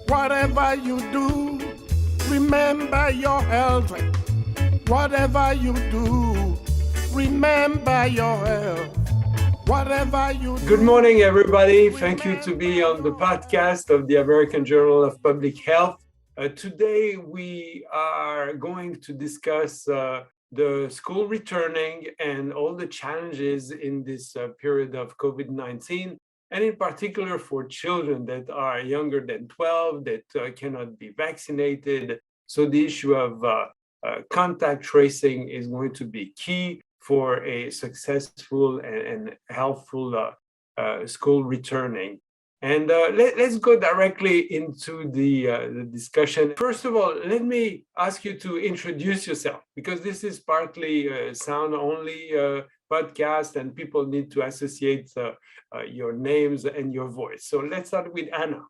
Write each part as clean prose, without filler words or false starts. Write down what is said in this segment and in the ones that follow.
Whatever you do, remember your health. Whatever you do, remember your health. Whatever you do. Good morning, everybody. Thank you to be on the podcast of the American Journal of Public Health. Today, we are going to discuss the school returning and all the challenges in this period of COVID-19, and in particular for children that are younger than 12 that cannot be vaccinated. So the issue of contact tracing is going to be key for a successful and healthful school returning. And let's go directly into the discussion. First of all, let me ask you to introduce yourself, because this is partly a sound-only podcast, and people need to associate your names and your voice. So let's start with Ana.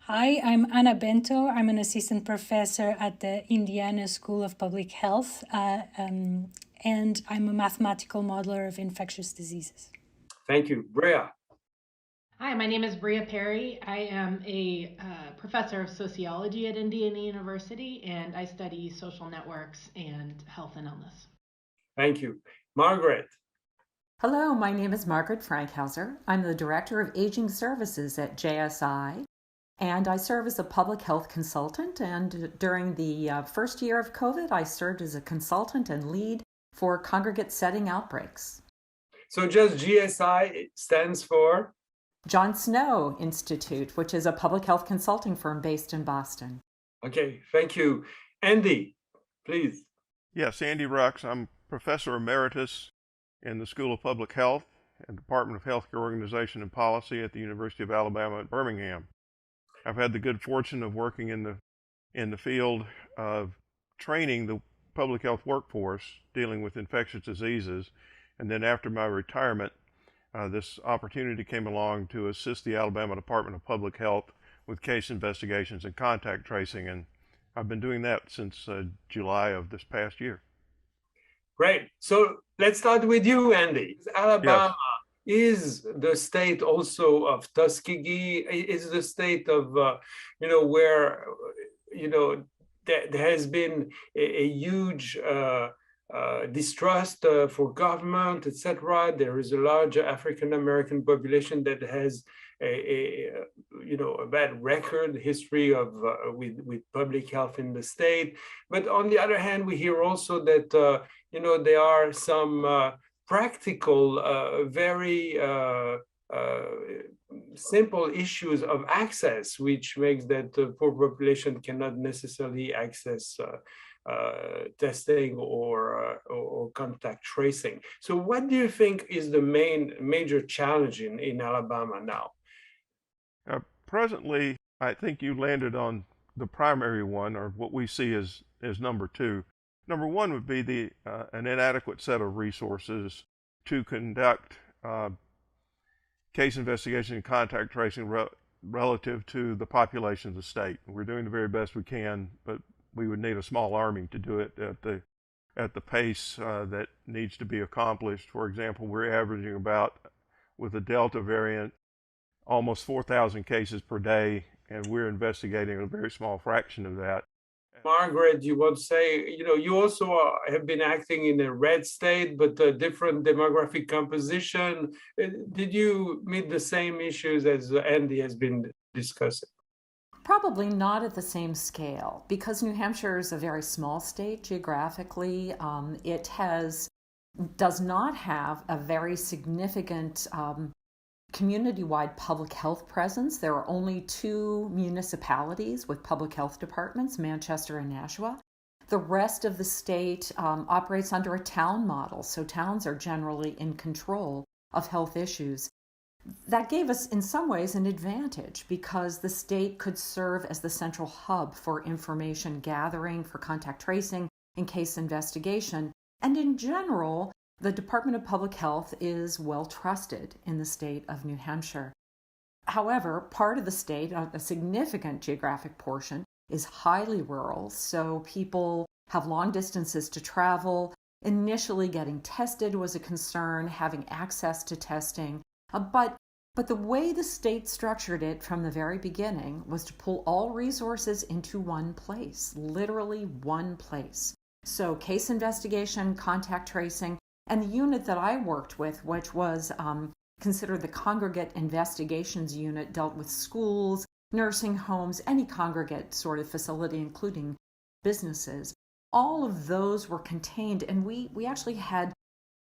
Hi, I'm Ana Bento. I'm an assistant professor at the Indiana School of Public Health, and I'm a mathematical modeler of infectious diseases. Thank you. Brea. Hi, my name is Brea Perry. I am a professor of sociology at Indiana University, and I study social networks and health and illness. Thank you. Margaret. Hello, my name is Margaret Franckhauser. I'm the Director of Aging Services at JSI, and I serve as a public health consultant. And during the first year of COVID, I served as a consultant and lead for congregate setting outbreaks. So just GSI stands for? John Snow Institute, which is a public health consulting firm based in Boston. Okay, thank you. Andy, please. Yes, Andy Rucks. I'm Professor Emeritus in the School of Public Health and Department of Healthcare Organization and Policy at the University of Alabama at Birmingham. I've had the good fortune of working in the field of training the public health workforce dealing with infectious diseases, and then after my retirement, this opportunity came along to assist the Alabama Department of Public Health with case investigations and contact tracing, and I've been doing that since July of this past year. Great. So let's start with you, Andy. Alabama is the state also of Tuskegee, is the state of, where, there has been a huge distrust for government, etc. There is a large African-American population that has a bad record history of with public health in the state. But on the other hand, we hear also that there are some practical, very simple issues of access, which makes that the poor population cannot necessarily access testing or contact tracing. So what do you think is the major challenge in Alabama now? Presently, I think you landed on the primary one, or what we see as number two. Number one would be an inadequate set of resources to conduct case investigation and contact tracing relative to the population of the state. We're doing the very best we can, but we would need a small army to do it at the pace that needs to be accomplished. For example, we're averaging about, with the Delta variant, almost 4,000 cases per day, and we're investigating a very small fraction of that. Margaret, you want to say, you also have been acting in a red state, but a different demographic composition. Did you meet the same issues as Andy has been discussing? Probably not at the same scale, because New Hampshire is a very small state geographically. It does not have a very significant community-wide public health presence. There are only 2 municipalities with public health departments, Manchester and Nashua. The rest of the state operates under a town model, so towns are generally in control of health issues. That gave us, in some ways, an advantage because the state could serve as the central hub for information gathering, for contact tracing, and case investigation. And in general, the Department of Public Health is well trusted in the state of New Hampshire. However, part of the state, a significant geographic portion, is highly rural, so people have long distances to travel. Initially, getting tested was a concern, having access to testing. But But the way the state structured it from the very beginning was to pull all resources into one place, literally one place. So case investigation, contact tracing, and the unit that I worked with, which was considered the congregate investigations unit, dealt with schools, nursing homes, any congregate sort of facility, including businesses. All of those were contained, and we actually had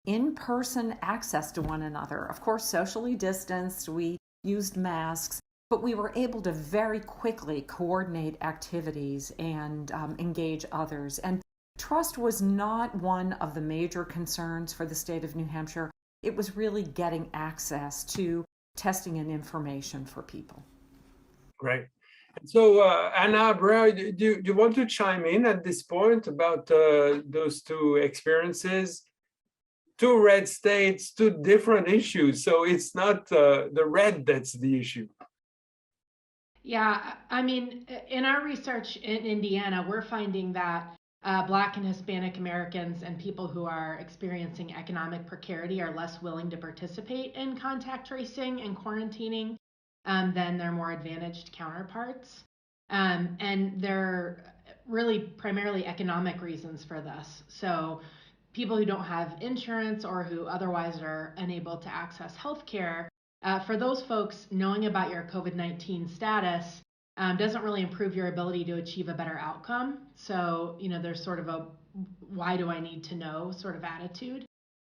in-person access to one another. Of course, socially distanced, we used masks, but we were able to very quickly coordinate activities and engage others. And trust was not one of the major concerns for the state of New Hampshire. It was really getting access to testing and information for people. Great. So, Ana, Brea, do you want to chime in at this point about those two experiences? Two red states, two different issues. So it's not the red that's the issue. Yeah, I mean, in our research in Indiana, we're finding that Black and Hispanic Americans and people who are experiencing economic precarity are less willing to participate in contact tracing and quarantining than their more advantaged counterparts. And there are really primarily economic reasons for this. So people who don't have insurance or who otherwise are unable to access healthcare, for those folks, knowing about your COVID-19 status doesn't really improve your ability to achieve a better outcome. So, there's sort of a why do I need to know sort of attitude.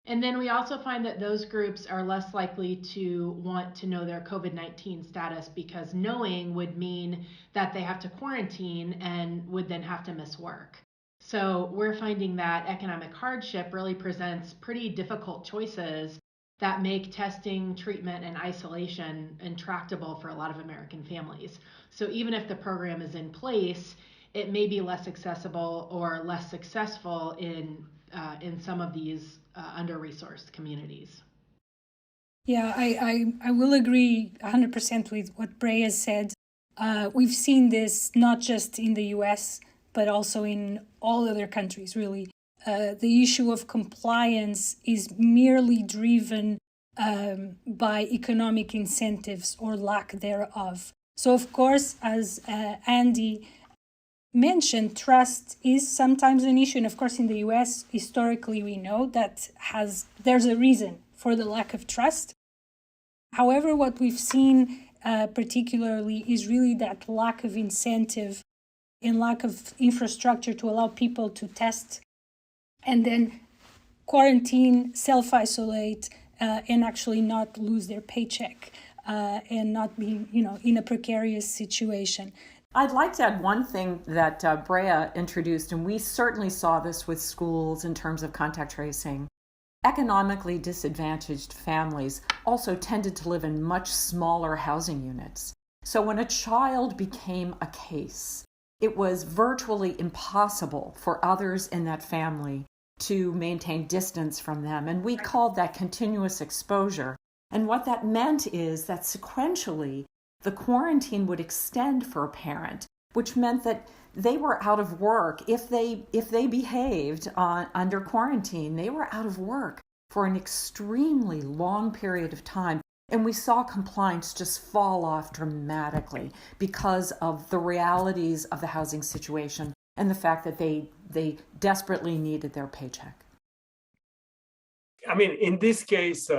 And then we also find that those groups are less likely to want to know their COVID-19 status because knowing would mean that they have to quarantine and would then have to miss work. So we're finding that economic hardship really presents pretty difficult choices that make testing, treatment, and isolation intractable for a lot of American families. So even if the program is in place, it may be less accessible or less successful in some of these under-resourced communities. Yeah, I will agree 100% with what Brea said. We've seen this not just in the US, but also in all other countries, really. The issue of compliance is merely driven by economic incentives or lack thereof. So, of course, as Andy mentioned, trust is sometimes an issue. And of course, in the US, historically, we know that there's a reason for the lack of trust. However, what we've seen particularly is really that lack of incentive and lack of infrastructure to allow people to test and then quarantine, self-isolate, and actually not lose their paycheck and not be, in a precarious situation. I'd like to add one thing that Brea introduced, and we certainly saw this with schools in terms of contact tracing. Economically disadvantaged families also tended to live in much smaller housing units. So when a child became a case, it was virtually impossible for others in that family to maintain distance from them. And we called that continuous exposure. And what that meant is that sequentially, the quarantine would extend for a parent, which meant that they were out of work. If they behaved under quarantine, they were out of work for an extremely long period of time. And we saw compliance just fall off dramatically because of the realities of the housing situation and the fact that they desperately needed their paycheck. I mean, in this case,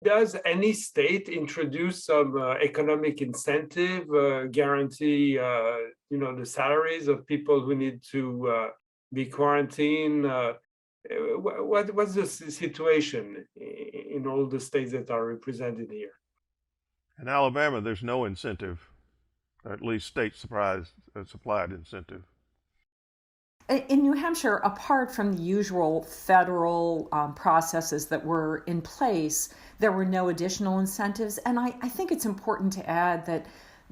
does any state introduce some economic incentive, guarantee, the salaries of people who need to be quarantined? What's the situation in all the states that are represented here? In Alabama, there's no incentive, at least state-supplied incentive. In New Hampshire, apart from the usual federal processes that were in place, there were no additional incentives. And I think it's important to add that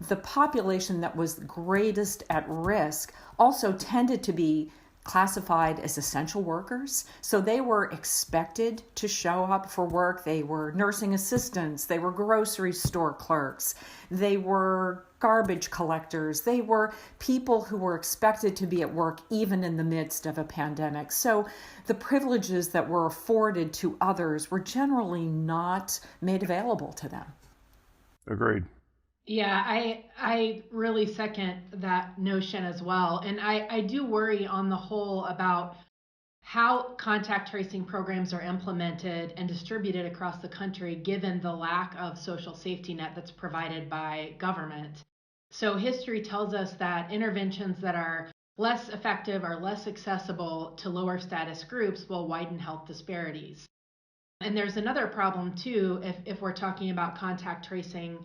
the population that was greatest at risk also tended to be classified as essential workers. So they were expected to show up for work. They were nursing assistants. They were grocery store clerks. They were garbage collectors. They were people who were expected to be at work even in the midst of a pandemic. So the privileges that were afforded to others were generally not made available to them. Agreed. Yeah, I really second that notion as well. And I do worry on the whole about how contact tracing programs are implemented and distributed across the country, given the lack of social safety net that's provided by government. So history tells us that interventions that are less effective or less accessible to lower status groups will widen health disparities. And there's another problem too, if we're talking about contact tracing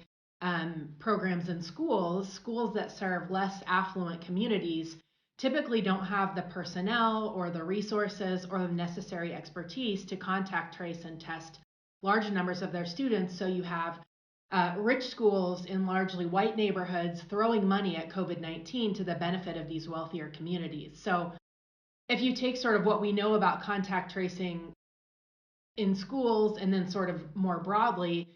programs in schools that serve less affluent communities typically don't have the personnel or the resources or the necessary expertise to contact trace and test large numbers of their students. So you have rich schools in largely white neighborhoods throwing money at COVID-19 to the benefit of these wealthier communities. So if you take sort of what we know about contact tracing in schools and then sort of more broadly,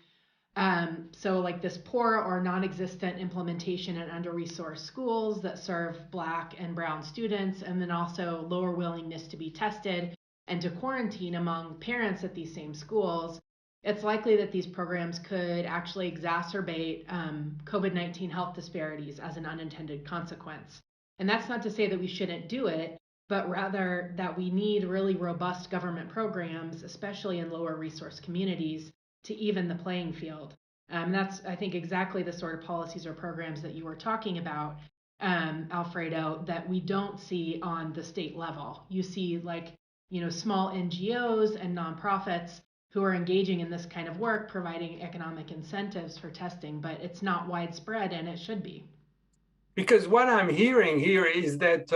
so like this poor or non-existent implementation in under-resourced schools that serve Black and brown students, and then also lower willingness to be tested and to quarantine among parents at these same schools, it's likely that these programs could actually exacerbate COVID-19 health disparities as an unintended consequence. And that's not to say that we shouldn't do it, but rather that we need really robust government programs, especially in lower resource communities, to even the playing field. That's, I think, exactly the sort of policies or programs that you were talking about, Alfredo, that we don't see on the state level. You see, like, small NGOs and nonprofits who are engaging in this kind of work, providing economic incentives for testing, but it's not widespread, and it should be. Because what I'm hearing here is that,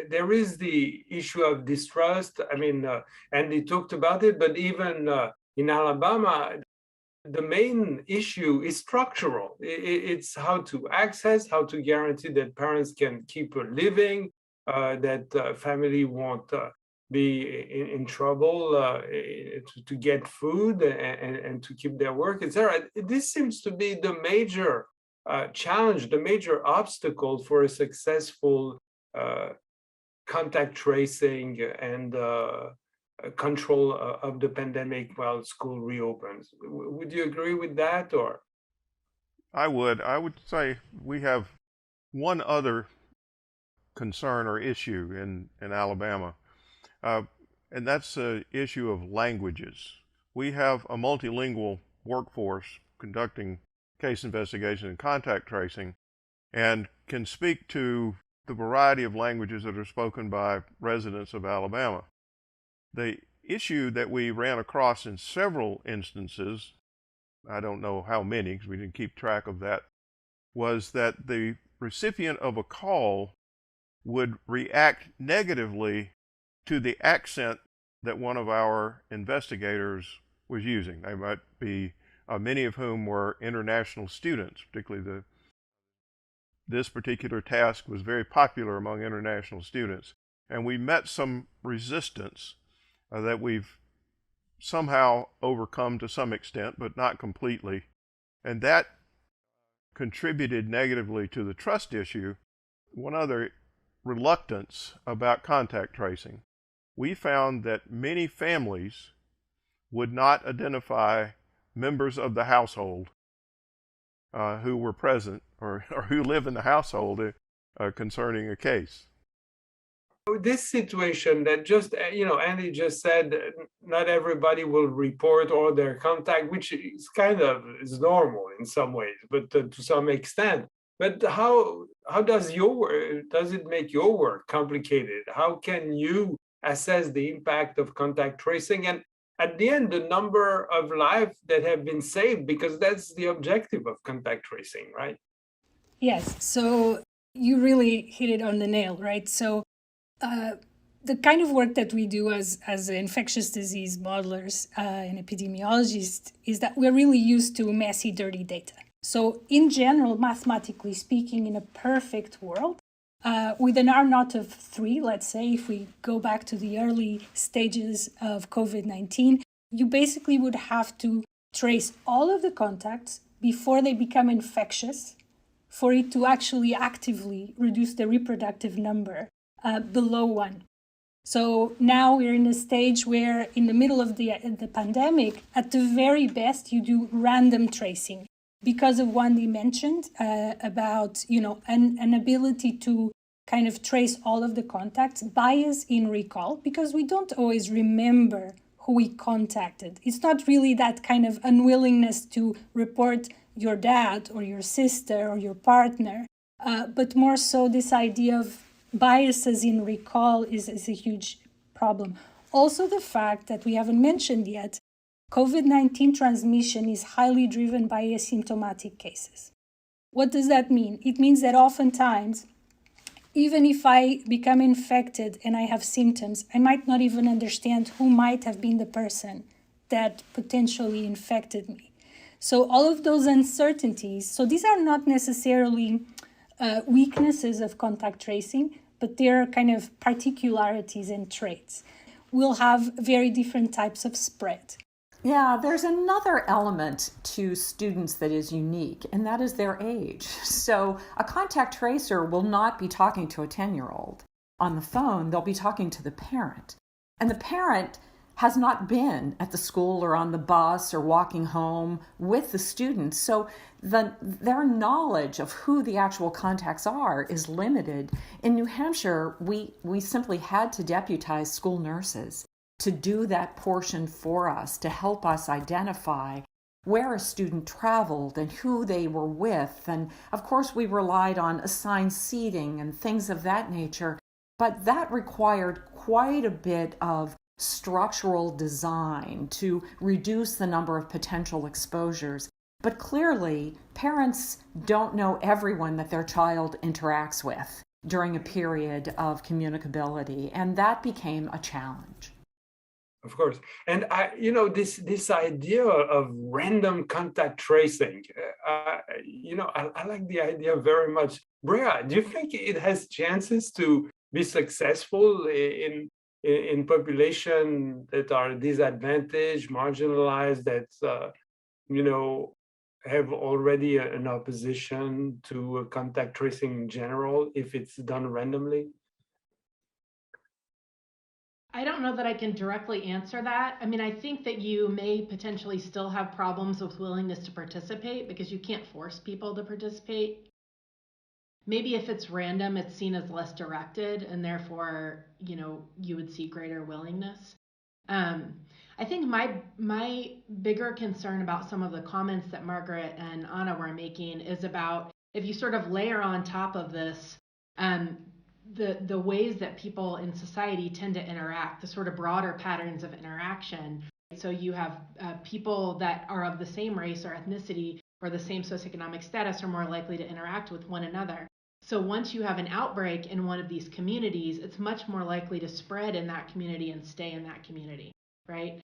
there is the issue of distrust. I mean, Andy talked about it, but even in Alabama, the main issue is structural. It's how to access, how to guarantee that parents can keep a living, that family won't be in trouble to get food and to keep their work, etc. This seems to be the major challenge, the major obstacle for a successful contact tracing and control of the pandemic while school reopens. Would you agree with that, or? I would say we have one other concern or issue in Alabama, and that's the issue of languages. We have a multilingual workforce conducting case investigation and contact tracing, and can speak to the variety of languages that are spoken by residents of Alabama. The issue that we ran across in several instances, I don't know how many because we didn't keep track of that, was that the recipient of a call would react negatively to the accent that one of our investigators was using. They might be many of whom were international students, particularly this particular task was very popular among international students. And we met some resistance that we've somehow overcome to some extent, but not completely. And that contributed negatively to the trust issue. One other reluctance about contact tracing. We found that many families would not identify members of the household who were present or who live in the household concerning a case. This situation that just, Andy just said, not everybody will report all their contact, which is is normal in some ways, but to some extent. But how does it make your work complicated? How can you assess the impact of contact tracing? And at the end, the number of lives that have been saved, because that's the objective of contact tracing, right? Yes, so you really hit it on the nail, right? So the kind of work that we do as infectious disease modelers and epidemiologists is that we're really used to messy, dirty data. So in general, mathematically speaking, in a perfect world, with an R naught of 3, let's say, if we go back to the early stages of COVID-19, you basically would have to trace all of the contacts before they become infectious for it to actually actively reduce the reproductive number below 1. So now we're in a stage where in the middle of the pandemic, at the very best, you do random tracing. because of one dimension about, an ability to kind of trace all of the contacts, bias in recall, because we don't always remember who we contacted. It's not really that kind of unwillingness to report your dad or your sister or your partner, but more so this idea of biases in recall is a huge problem. Also, the fact that we haven't mentioned yet, COVID-19 transmission is highly driven by asymptomatic cases. What does that mean? It means that oftentimes, even if I become infected and I have symptoms, I might not even understand who might have been the person that potentially infected me. So all of those uncertainties, so these are not necessarily weaknesses of contact tracing, but they're kind of particularities and traits. We'll have very different types of spread. Yeah, there's another element to students that is unique, and that is their age. So a contact tracer will not be talking to a 10-year-old on the phone. They'll be talking to the parent. And the parent has not been at the school or on the bus or walking home with the students. So their knowledge of who the actual contacts are is limited. In New Hampshire, we simply had to deputize school nurses to do that portion for us, to help us identify where a student traveled and who they were with. And of course, we relied on assigned seating and things of that nature, but that required quite a bit of structural design to reduce the number of potential exposures. But clearly, parents don't know everyone that their child interacts with during a period of communicability, and that became a challenge. Of course. And this idea of random contact tracing, I like the idea very much. Brea, do you think it has chances to be successful in population that are disadvantaged, marginalized, that have already an opposition to contact tracing in general if it's done randomly? I don't know that I can directly answer that. I mean, I think that you may potentially still have problems with willingness to participate because you can't force people to participate. Maybe if it's random, it's seen as less directed, and therefore, you would see greater willingness. I think my bigger concern about some of the comments that Margaret and Ana were making is about if you sort of layer on top of this the ways that people in society tend to interact, the sort of broader patterns of interaction. So you have people that are of the same race or ethnicity or the same socioeconomic status are more likely to interact with one another. So once you have an outbreak in one of these communities, it's much more likely to spread in that community and stay in that community, right?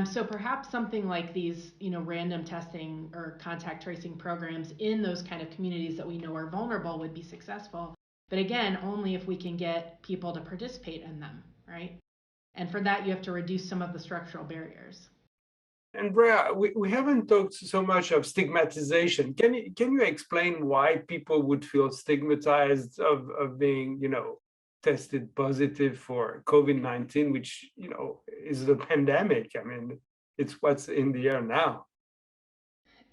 So perhaps something like these, random testing or contact tracing programs in those kind of communities that we know are vulnerable would be successful. But again, only if we can get people to participate in them, right? And for that, you have to reduce some of the structural barriers. And Brea, we haven't talked so much of stigmatization. Can you explain why people would feel stigmatized of being, tested positive for COVID-19, which, is the pandemic? I mean, it's what's in the air now.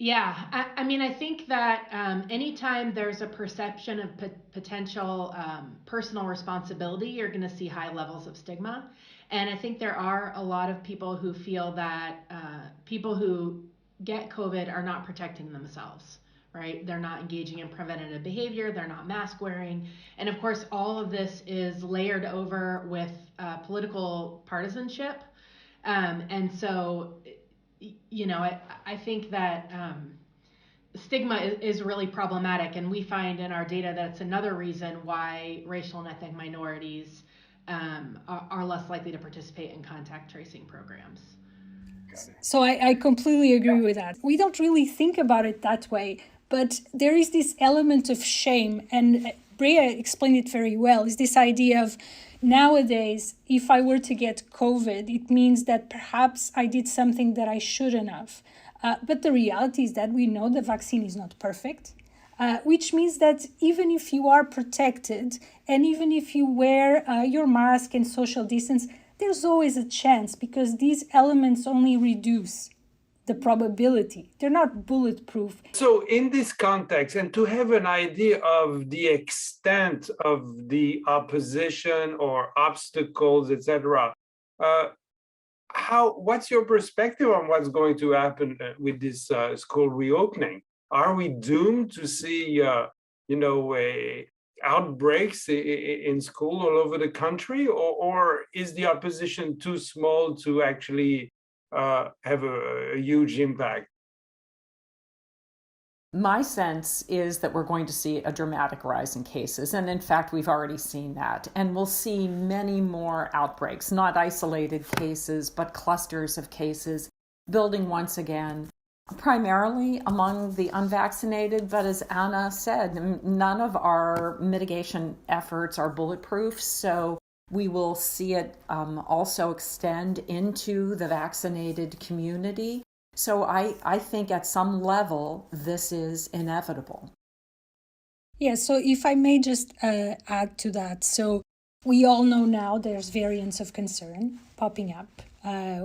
Yeah, I think that anytime there's a perception of potential personal responsibility, you're going to see high levels of stigma. And I think there are a lot of people who feel that people who get COVID are not protecting themselves, right? They're not engaging in preventative behavior, they're not mask wearing. And of course, all of this is layered over with political partisanship. And so, I think that stigma is really problematic, and we find in our data that it's another reason why racial and ethnic minorities are less likely to participate in contact tracing programs. So I completely agree with that. We don't really think about it that way, but there is this element of shame, and Brea explained it very well, is this idea of nowadays, if I were to get COVID, it means that perhaps I did something that I shouldn't have. But the reality is that we know the vaccine is not perfect, which means that even if you are protected and even if you wear your mask and social distance, there's always a chance because these elements only reduce the probability. They're not bulletproof. So in this context, and to have an idea of the extent of the opposition or obstacles, etc., what's your perspective on what's going to happen with this school reopening? Are we doomed to see, outbreaks in school all over the country, or is the opposition too small to actually have a huge impact? My sense is that we're going to see a dramatic rise in cases. And in fact, we've already seen that. And we'll see many more outbreaks, not isolated cases, but clusters of cases building once again, primarily among the unvaccinated. But as Ana said, none of our mitigation efforts are bulletproof. So we will see it also extend into the vaccinated community. So I think at some level, this is inevitable. Yeah, so if I may just add to that. So we all know now there's variants of concern popping up,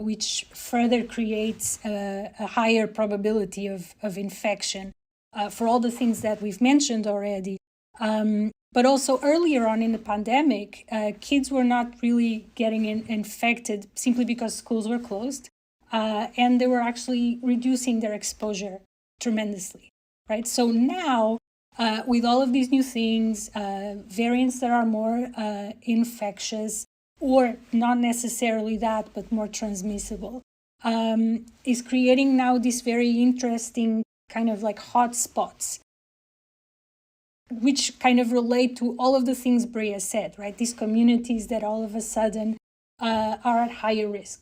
which further creates a higher probability of infection for all the things that we've mentioned already. But also earlier on in the pandemic, kids were not really getting infected simply because schools were closed. And they were actually reducing their exposure tremendously, right? So now, with all of these new things, variants that are more infectious, or not necessarily that, but more transmissible, is creating now this very interesting kind of like hot spots, which kind of relate to all of the things Brea said, right? These communities that all of a sudden are at higher risk.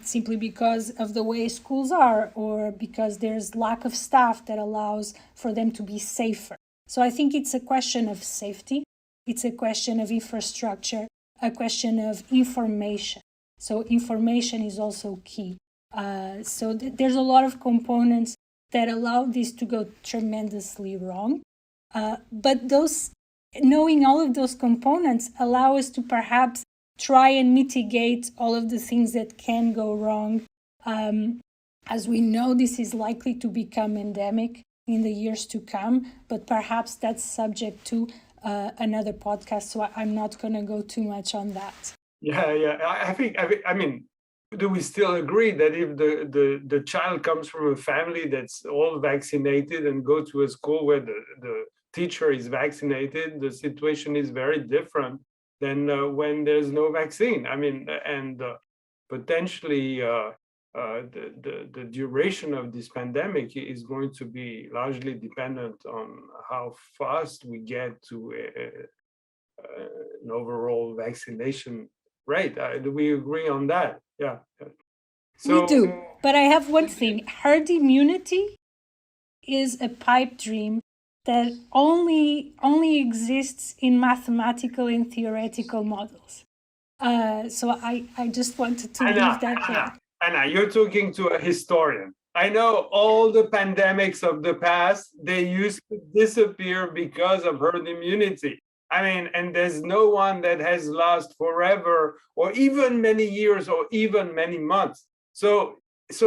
Simply because of the way schools are, or because there's lack of staff that allows for them to be safer. So I think it's a question of safety, it's a question of infrastructure, a question of information. So information is also key. So there's a lot of components that allow this to go tremendously wrong. But knowing all of those components allow us to perhaps try and mitigate all of the things that can go wrong. As we know, this is likely to become endemic in the years to come, but perhaps that's subject to another podcast, so I'm not going to go too much on that. Yeah. I mean, do we still agree that if the child comes from a family that's all vaccinated and go to a school where the teacher is vaccinated, the situation is very different than when there's no vaccine. I mean, and potentially the duration of this pandemic is going to be largely dependent on how fast we get to an overall vaccination rate. Do we agree on that? Yeah. So, we do. But I have one thing. Herd immunity is a pipe dream that only exists in mathematical and theoretical models. So I just wanted to leave that there. Ana, you're talking to a historian. I know all the pandemics of the past, they used to disappear because of herd immunity. I mean, and there's no one that has lost forever or even many years or even many months. So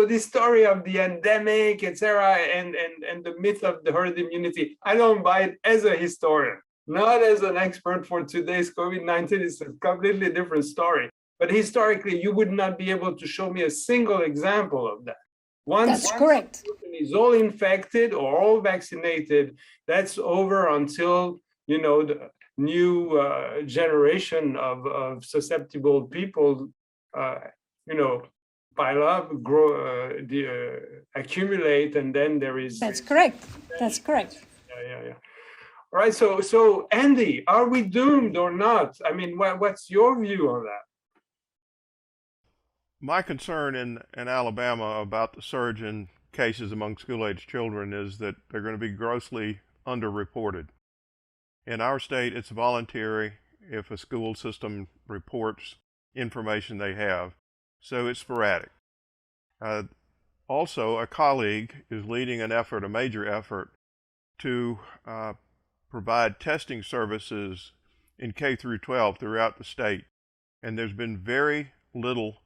this story of the endemic, etc., and the myth of the herd immunity, I don't buy it as a historian, not as an expert for today's COVID-19. It's a completely different story. But historically, you would not be able to show me a single example of that. That's correct. One is all infected or all vaccinated, that's over until, the new generation of susceptible people, pile up, grow, accumulate, and then there is. That's correct. That's correct. Yeah. All right. So Andy, are we doomed or not? I mean, what's your view on that? My concern in Alabama about the surge in cases among school-age children is that they're going to be grossly underreported. In our state, it's voluntary if a school system reports information they have, so it's sporadic. Also, a colleague is leading a major effort to provide testing services in K through 12 throughout the state, and there's been very little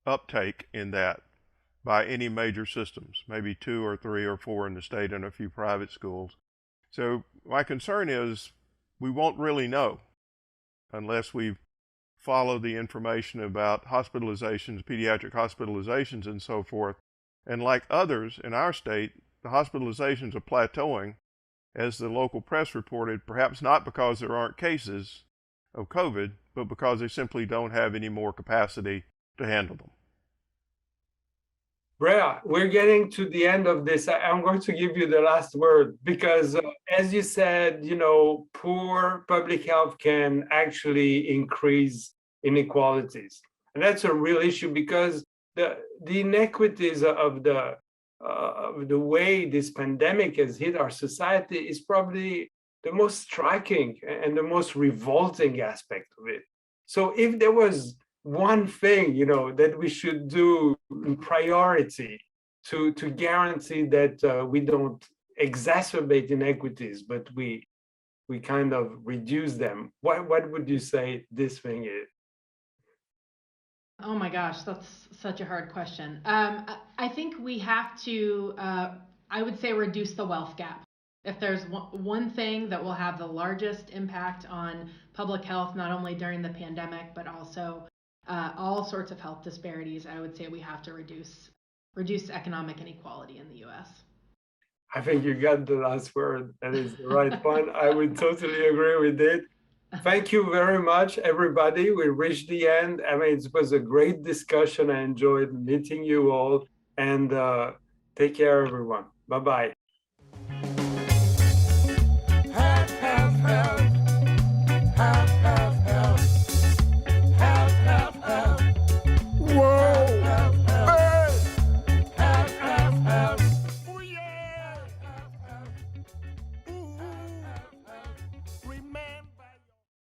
uptake in that. by any major systems, maybe 2 or 3 or 4 in the state and a few private schools. So my concern is we won't really know unless we follow the information about hospitalizations, pediatric hospitalizations, and so forth. And like others in our state, the hospitalizations are plateauing, as the local press reported, perhaps not because there aren't cases of COVID, but because they simply don't have any more capacity to handle them. Brea, we're getting to the end of this. I'm going to give you the last word because, as you said, poor public health can actually increase inequalities. And that's a real issue because the inequities of the way this pandemic has hit our society is probably the most striking and the most revolting aspect of it. So if there was one thing, that we should do in priority to guarantee that we don't exacerbate inequities, but we kind of reduce them, what would you say this thing is? Oh my gosh, that's such a hard question. I think we have to, I would say, reduce the wealth gap. If there's one thing that will have the largest impact on public health, not only during the pandemic, but also all sorts of health disparities, I would say we have to reduce economic inequality in the U.S. I think you got the last word. That is the right one. I would totally agree with it. Thank you very much, everybody. We reached the end. I mean, it was a great discussion. I enjoyed meeting you all. And take care, everyone. Bye-bye.